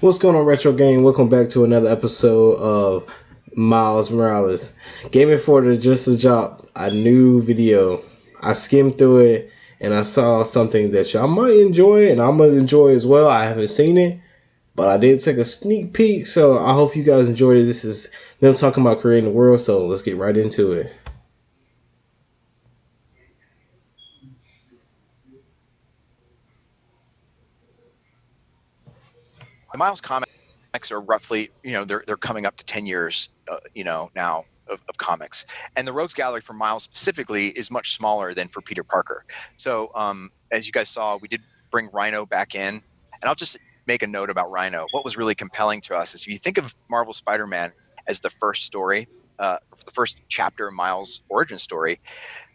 What's going on, Retro Gang? Welcome back to another episode of Miles Morales. Gaming for the Just a Job, a new video. I skimmed through it and I saw something that y'all might enjoy, and I'm gonna enjoy as well. I haven't seen it, but I did take a sneak peek, so I hope you guys enjoyed it. This is them talking about creating the world, so let's get right into it. The Miles comics are roughly, they're coming up to 10 years, now of comics. And the Rogues Gallery for Miles specifically is much smaller than for Peter Parker. So as you guys saw, we did bring Rhino back in. And I'll just make a note about Rhino. What was really compelling to us is if you think of Marvel Spider-Man as the first story, the first chapter of Miles' origin story,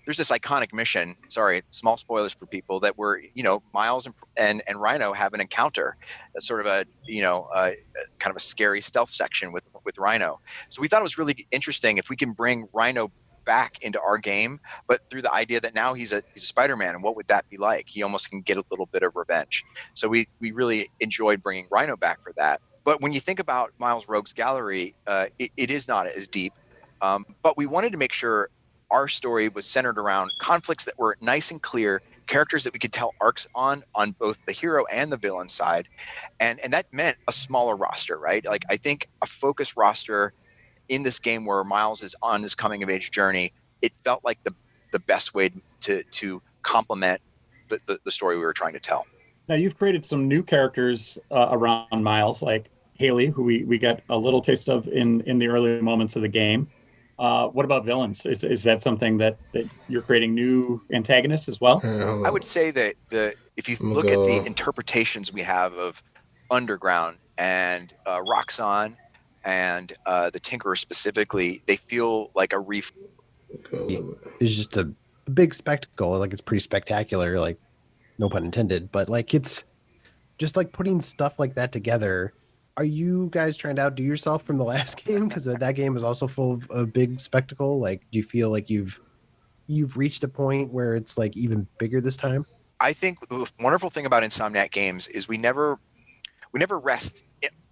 there's this iconic mission. Sorry, small spoilers for people that were, Miles and Rhino have an encounter, a sort of kind of a scary stealth section with Rhino. So we thought it was really interesting if we can bring Rhino back into our game, but through the idea that now he's a Spider-Man, and what would that be like? He almost can get a little bit of revenge. So we really enjoyed bringing Rhino back for that. But when you think about Miles Rogues Gallery, it is not as deep. But we wanted to make sure our story was centered around conflicts that were nice and clear, characters that we could tell arcs on both the hero and the villain side. And that meant a smaller roster, right? Like, I think a focused roster in this game where Miles is on his coming of age journey, it felt like the best way to complement the story we were trying to tell. Now you've created some new characters around Miles, like Haley, who we get a little taste of in the early moments of the game. What about villains? Is that something that you're creating new antagonists as well? I would say that if you look at the interpretations we have of Underground and Roxxon and the Tinkerer specifically, they feel like a It's just a big spectacle. Like, it's pretty spectacular, like, no pun intended, but like, it's just like putting stuff like that together. Are you guys trying to outdo yourself from the last game? Because that game is also full of a big spectacle. Like, do you feel like you've reached a point where it's like even bigger this time? I think the wonderful thing about Insomniac games is we never rest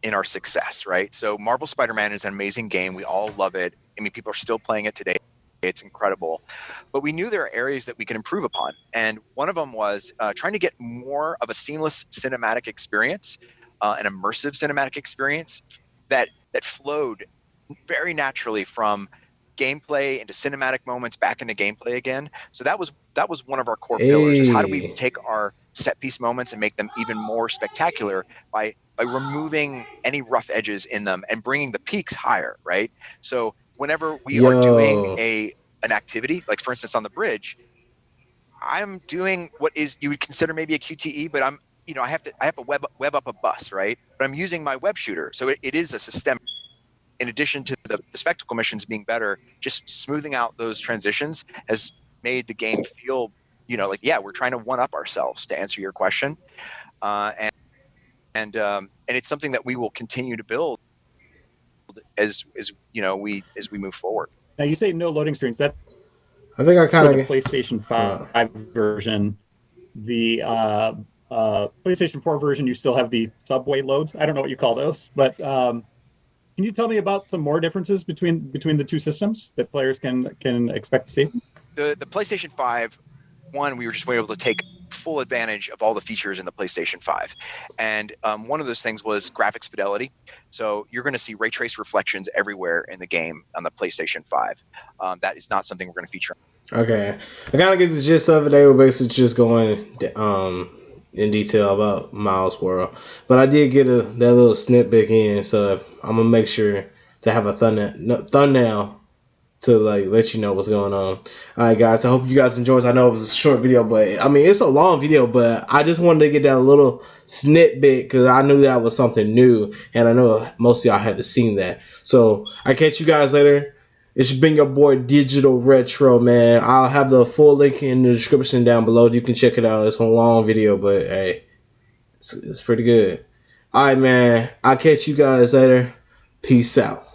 in our success, right? So Marvel Spider-Man is an amazing game. We all love it. I mean, people are still playing it today. It's incredible. But we knew there are areas that we can improve upon. And one of them was trying to get more of a seamless cinematic experience, an immersive cinematic experience that flowed very naturally from gameplay into cinematic moments back into gameplay again. So that was one of our core pillars, is how do we take our set piece moments and make them even more spectacular by removing any rough edges in them and bringing the peaks higher, right? So whenever we are doing an activity, like for instance on the bridge, I'm doing what is you would consider maybe a QTE, but I have to web up a bus, right? But I'm using my web shooter, so it is a systemic. In addition to the spectacle missions being better, just smoothing out those transitions has made the game feel, like, yeah, we're trying to one up ourselves, to answer your question, and it's something that we will continue to build as we move forward. Now you say no loading screens. That's I think I kind for the of PlayStation 5 version. The PlayStation 4 version, you still have the subway loads. I don't know what you call those, but can you tell me about some more differences between the two systems that players can expect to see? The PlayStation 5 one, we were just able to take full advantage of all the features in the PlayStation 5. And one of those things was graphics fidelity. So you're going to see ray trace reflections everywhere in the game on the PlayStation 5. That is not something we're going to feature. Okay, I kind of get the gist of it. They were basically just going in detail about Miles World, but I did get that little snippet in, so I'm gonna make sure to have a thumbnail to like let you know what's going on. All right, guys. I hope you guys enjoyed. I know it was a short video, but I mean it's a long video, but I just wanted to get that little snippet because I knew that was something new, and I know most of y'all haven't seen that. So I catch you guys later. It's been your boy Digital Retro, man. I'll have the full link in the description down below. You can check it out. It's a long video, but hey, it's pretty good. All right, man. I'll catch you guys later. Peace out.